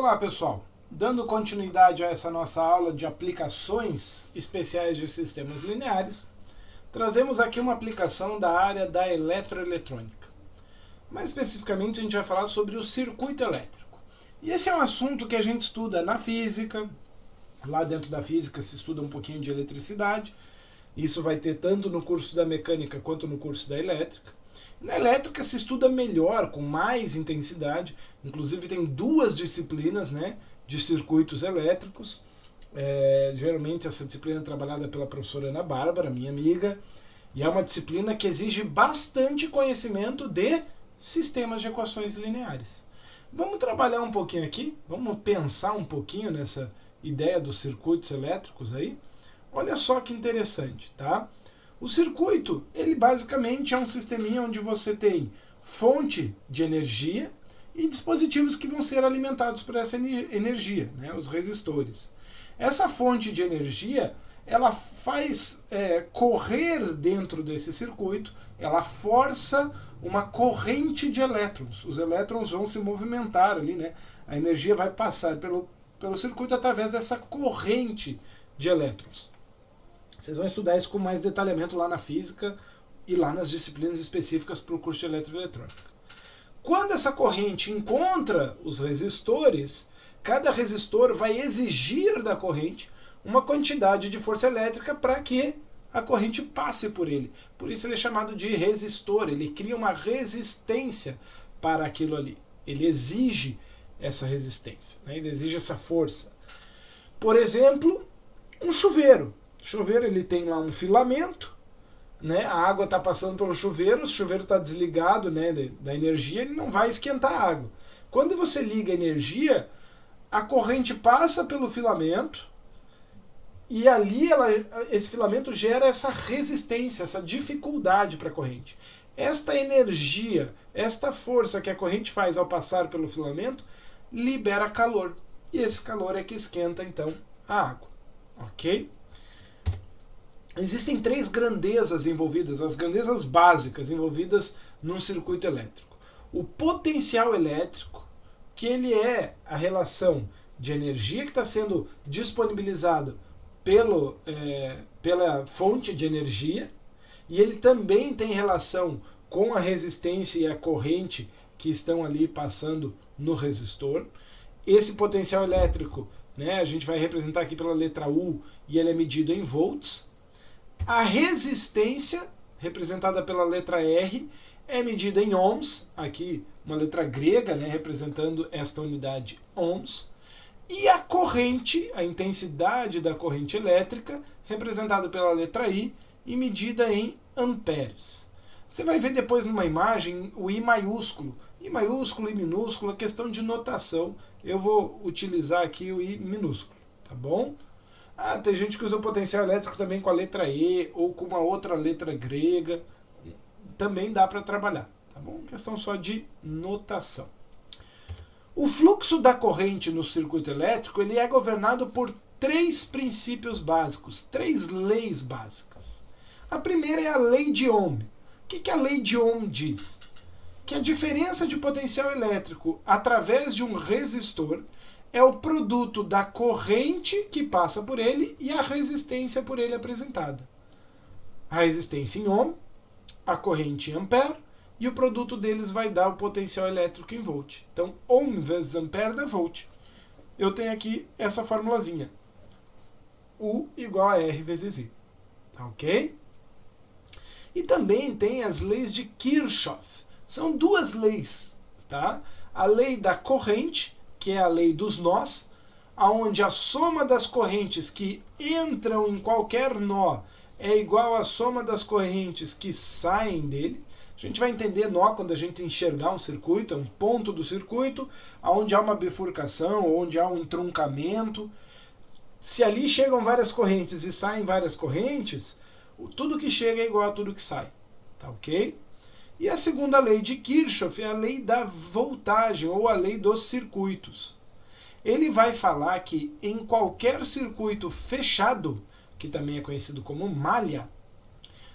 Olá pessoal, dando continuidade a essa nossa aula de aplicações especiais de sistemas lineares, trazemos aqui uma aplicação da área da eletroeletrônica. Mais especificamente a gente vai falar sobre o circuito elétrico. E esse é um assunto que a gente estuda na física, lá dentro da física se estuda um pouquinho de eletricidade, isso vai ter tanto no curso da mecânica quanto no curso da elétrica. Na elétrica se estuda melhor, com mais intensidade, inclusive tem duas disciplinas, né, de circuitos elétricos. Geralmente essa disciplina é trabalhada pela professora Ana Bárbara, minha amiga, e é uma disciplina que exige bastante conhecimento de sistemas de equações lineares. Vamos trabalhar um pouquinho aqui, vamos pensar um pouquinho nessa ideia dos circuitos elétricos aí. Olha só que interessante, tá? O circuito, ele basicamente é um sisteminha onde você tem fonte de energia e dispositivos que vão ser alimentados por essa energia, né, os resistores. Essa fonte de energia, ela faz correr dentro desse circuito, ela força uma corrente de elétrons. Os elétrons vão se movimentar ali, né? A energia vai passar pelo circuito através dessa corrente de elétrons. Vocês vão estudar isso com mais detalhamento lá na física e lá nas disciplinas específicas para o curso de eletroeletrônica. Quando essa corrente encontra os resistores, cada resistor vai exigir da corrente uma quantidade de força elétrica para que a corrente passe por ele. Por isso ele é chamado de resistor, ele cria uma resistência para aquilo ali. Ele exige essa resistência, né? Ele exige essa força. Por exemplo, um chuveiro. O chuveiro ele tem lá um filamento, né? A água está passando pelo chuveiro, o chuveiro está desligado, né, da energia, ele não vai esquentar a água. Quando você liga a energia, a corrente passa pelo filamento e ali esse filamento gera essa resistência, essa dificuldade para a corrente. Esta energia, esta força que a corrente faz ao passar pelo filamento, libera calor. E esse calor é que esquenta então a água. Ok? Existem três grandezas envolvidas, as grandezas básicas envolvidas num circuito elétrico. O potencial elétrico, que ele é a relação de energia que está sendo disponibilizada pela fonte de energia, e ele também tem relação com a resistência e a corrente que estão ali passando no resistor. Esse potencial elétrico, né, a gente vai representar aqui pela letra U, e ele é medido em volts. A resistência, representada pela letra R, é medida em ohms, aqui uma letra grega, né, representando esta unidade ohms. E a corrente, a intensidade da corrente elétrica, representada pela letra I e medida em amperes. Você vai ver depois numa imagem o I maiúsculo. I maiúsculo e minúsculo, é questão de notação. Eu vou utilizar aqui o I minúsculo, tá bom? Tem gente que usa o potencial elétrico também com a letra E ou com uma outra letra grega. Também dá para trabalhar, tá bom? Questão só de notação. O fluxo da corrente no circuito elétrico ele é governado por três princípios básicos, três leis básicas. A primeira é a lei de Ohm. O que a lei de Ohm diz? Que a diferença de potencial elétrico através de um resistor é o produto da corrente que passa por ele e a resistência por ele apresentada. A resistência em ohm, a corrente em ampere, e o produto deles vai dar o potencial elétrico em volt. Então, ohm vezes ampere dá volt. Eu tenho aqui essa formulazinha. U igual a R vezes I. Tá ok? E também tem as leis de Kirchhoff. São duas leis. Tá? A lei da corrente, que é a lei dos nós, onde a soma das correntes que entram em qualquer nó é igual à soma das correntes que saem dele. A gente vai entender nó quando a gente enxergar um circuito, é um ponto do circuito, onde há uma bifurcação, onde há um entroncamento. Se ali chegam várias correntes e saem várias correntes, tudo que chega é igual a tudo que sai. Tá ok? E a segunda lei de Kirchhoff é a lei da voltagem, ou a lei dos circuitos. Ele vai falar que em qualquer circuito fechado, que também é conhecido como malha,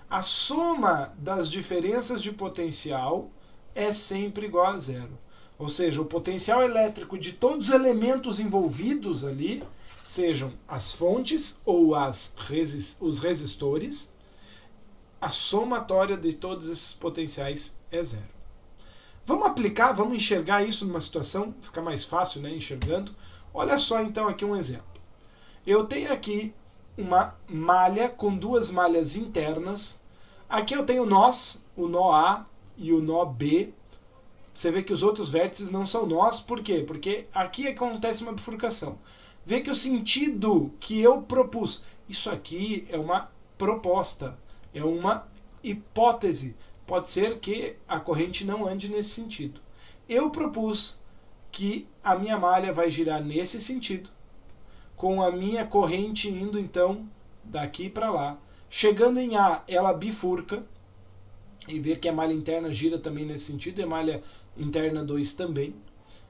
a soma das diferenças de potencial é sempre igual a zero. Ou seja, o potencial elétrico de todos os elementos envolvidos ali, sejam as fontes ou os resistores, a somatória de todos esses potenciais é zero. Vamos aplicar, vamos enxergar isso numa situação, fica mais fácil, né, enxergando. Olha só então aqui um exemplo. Eu tenho aqui uma malha com duas malhas internas. Aqui eu tenho nós, o nó A e o nó B. Você vê que os outros vértices não são nós. Por quê? Porque aqui acontece uma bifurcação. Vê que o sentido que eu propus, isso aqui é uma proposta, é uma hipótese. Pode ser que a corrente não ande nesse sentido. Eu propus que a minha malha vai girar nesse sentido, com a minha corrente indo então daqui para lá. Chegando em A, ela bifurca, e vê que a malha interna gira também nesse sentido, e a malha interna 2 também.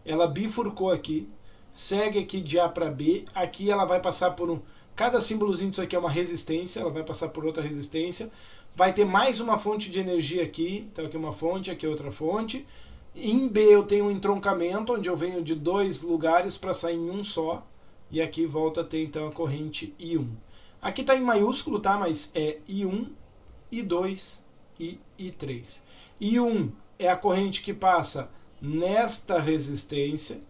Ela bifurcou aqui, segue aqui de A para B, aqui ela vai passar por cada símbolozinho disso aqui é uma resistência, ela vai passar por outra resistência, vai ter mais uma fonte de energia aqui, então aqui uma fonte, aqui outra fonte. Em B eu tenho um entroncamento, onde eu venho de dois lugares para sair em um só, e aqui volta a ter então a corrente I1. Aqui está em maiúsculo, tá? Mas é I1, I2 e I3. I1 é a corrente que passa nesta resistência,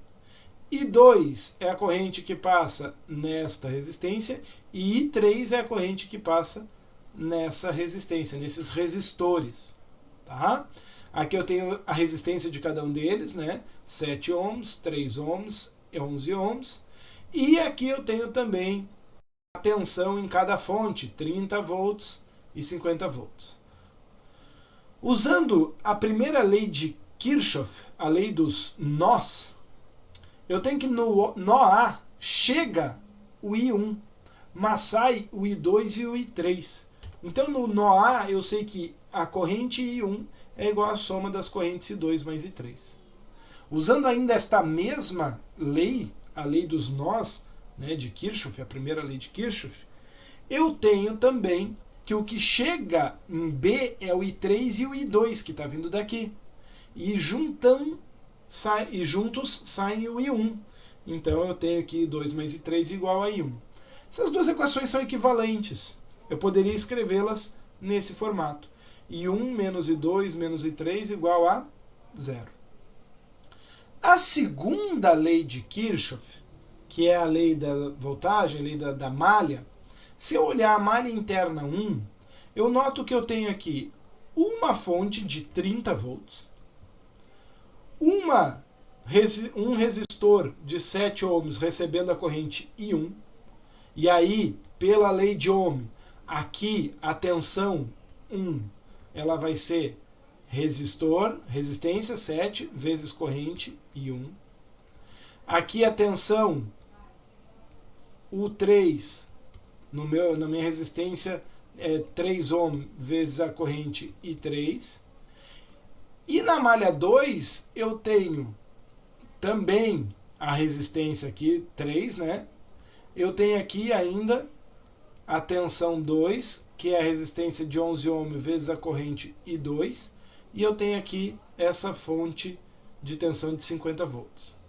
I2 é a corrente que passa nesta resistência, e I3 é a corrente que passa nessa resistência, nesses resistores. Tá? Aqui eu tenho a resistência de cada um deles, né? 7 ohms, 3 ohms, 11 ohms. E aqui eu tenho também a tensão em cada fonte, 30 volts e 50 volts. Usando a primeira lei de Kirchhoff, a lei dos nós, eu tenho que no nó A chega o I1, mas sai o I2 e o I3. Então no nó A eu sei que a corrente I1 é igual à soma das correntes I2 mais I3. Usando ainda esta mesma lei, a lei dos nós, né, de Kirchhoff, a primeira lei de Kirchhoff, eu tenho também que o que chega em B é o I3 e o I2, que está vindo daqui. E juntos saem o I1. Então eu tenho que I2 mais I3 igual a I1. Essas duas equações são equivalentes. Eu poderia escrevê-las nesse formato. I1 menos I2 menos I3 igual a 0. A segunda lei de Kirchhoff, que é a lei da voltagem, a lei da malha, se eu olhar a malha interna 1, eu noto que eu tenho aqui uma fonte de 30 volts, um resistor de 7 ohms recebendo a corrente I1, e aí, pela lei de Ohm, aqui a tensão 1 ela vai ser resistência 7 vezes corrente I1. Aqui a tensão U3 na minha resistência é 3 ohm vezes a corrente I3. E na malha 2 eu tenho também a resistência aqui, 3, né? Eu tenho aqui ainda a tensão 2, que é a resistência de 11 ohm vezes a corrente I2. E eu tenho aqui essa fonte de tensão de 50 volts.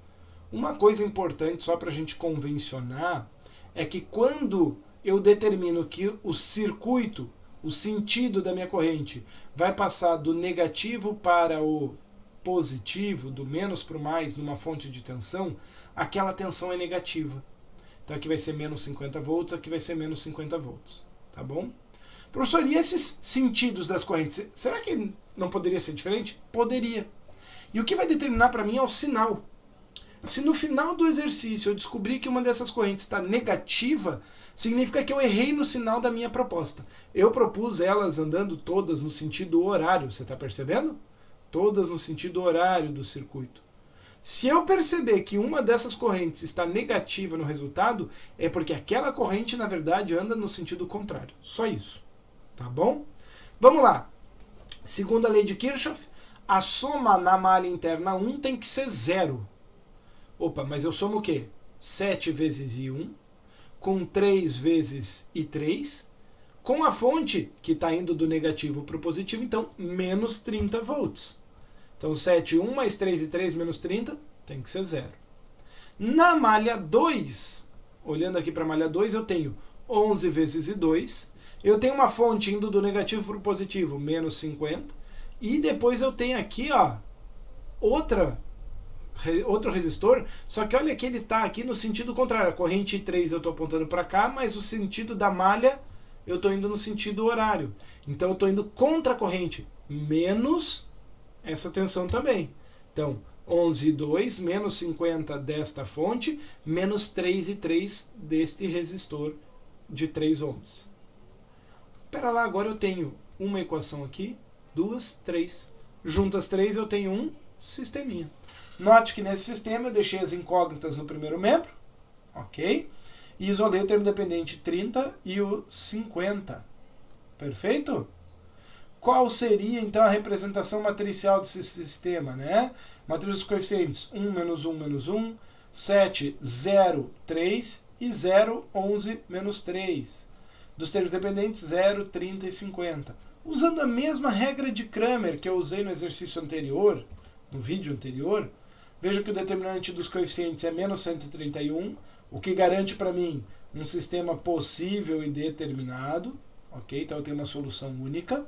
Uma coisa importante, só para a gente convencionar, é que quando eu determino que o circuito, o sentido da minha corrente, vai passar do negativo para o positivo, do menos para o mais, numa fonte de tensão, aquela tensão é negativa. Então aqui vai ser menos 50 volts, aqui vai ser menos 50 volts. Tá bom? Professor, e esses sentidos das correntes, será que não poderia ser diferente? Poderia. E o que vai determinar para mim é o sinal. Se no final do exercício eu descobrir que uma dessas correntes está negativa, significa que eu errei no sinal da minha proposta. Eu propus elas andando todas no sentido horário, você está percebendo? Todas no sentido horário do circuito. Se eu perceber que uma dessas correntes está negativa no resultado, é porque aquela corrente, na verdade, anda no sentido contrário. Só isso. Tá bom? Vamos lá. Segunda lei de Kirchhoff, a soma na malha interna 1 tem que ser 0. Opa, mas eu somo o quê? 7 vezes I1, com 3 vezes I3, com a fonte que está indo do negativo para o positivo, então menos 30 volts. Então Então 7, 1 mais 3 e 3 menos 30 tem que ser 0. Na malha 2, olhando aqui para a malha 2, eu tenho 11 vezes I2. Eu tenho uma fonte indo do negativo para o positivo, menos 50. E depois eu tenho aqui, ó, outro resistor, só que olha que ele está aqui no sentido contrário. A corrente I3 eu estou apontando para cá, mas o sentido da malha eu estou indo no sentido horário. Então eu estou indo contra a corrente, menos essa tensão também. Então, 11,2 menos 50 desta fonte, menos 3,3 deste resistor de 3 ohms. Espera lá, agora eu tenho uma equação aqui, 2, 3. Juntas 3 eu tenho um sisteminha. Note que nesse sistema eu deixei as incógnitas no primeiro membro, ok? E isolei o termo dependente 30 e o 50. Perfeito? Qual seria então a representação matricial desse sistema, né? Matriz dos coeficientes 1, menos 1, menos 1, 7, 0, 3 e 0, 11, menos 3. Dos termos dependentes 0, 30 e 50. Usando a mesma regra de Cramer que eu usei no exercício anterior, no vídeo anterior, veja que o determinante dos coeficientes é menos 131, o que garante para mim um sistema possível e determinado, ok? Então eu tenho uma solução única.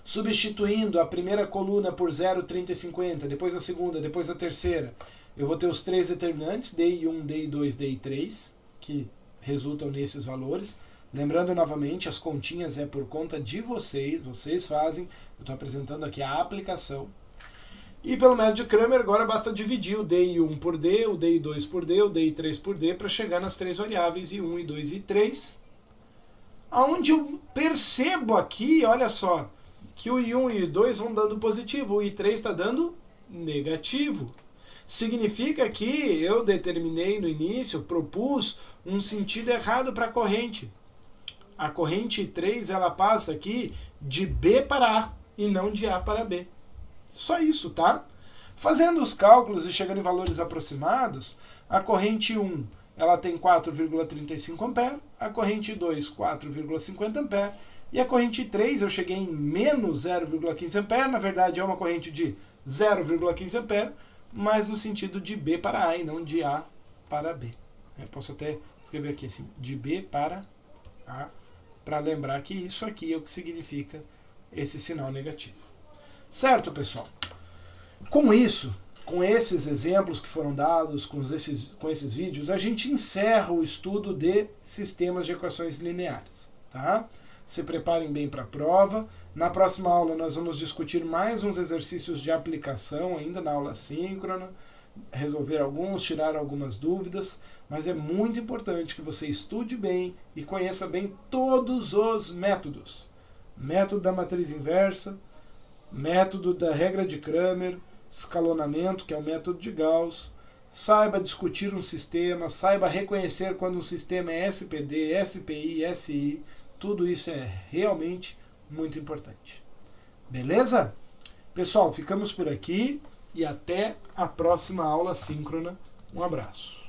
Substituindo a primeira coluna por 0, 30 e 50, depois a segunda, depois a terceira, eu vou ter os três determinantes, DI1, DI2, DI3, que resultam nesses valores. Lembrando novamente, as continhas é por conta de vocês, vocês fazem, eu estou apresentando aqui a aplicação. E pelo método de Cramer, agora basta dividir o DI1 por D, o DI2 por D, o DI3 por D, para chegar nas três variáveis I1, I2 e I3. Onde eu percebo aqui, olha só, que o I1 e o I2 vão dando positivo, o I3 está dando negativo. Significa que eu determinei no início, propus um sentido errado para a corrente. A corrente I3 ela passa aqui de B para A e não de A para B. Só isso, tá? Fazendo os cálculos e chegando em valores aproximados, a corrente 1 ela tem 4,35 A, a corrente 2 4,50 A, e a corrente 3 eu cheguei em menos 0,15 A, na verdade é uma corrente de 0,15 A, mas no sentido de B para A e não de A para B. Eu posso até escrever aqui assim, de B para A, para lembrar que isso aqui é o que significa esse sinal negativo. Certo, pessoal? Com isso, com esses exemplos que foram dados, com esses vídeos, a gente encerra o estudo de sistemas de equações lineares. Tá? Se preparem bem para a prova. Na próxima aula nós vamos discutir mais uns exercícios de aplicação, ainda na aula síncrona, resolver alguns, tirar algumas dúvidas, mas é muito importante que você estude bem e conheça bem todos os métodos. Método da matriz inversa, método da regra de Cramer, escalonamento, que é o método de Gauss. Saiba discutir um sistema, saiba reconhecer quando um sistema é SPD, SPI, SI. Tudo isso é realmente muito importante. Beleza? Pessoal, ficamos por aqui e até a próxima aula síncrona. Um abraço.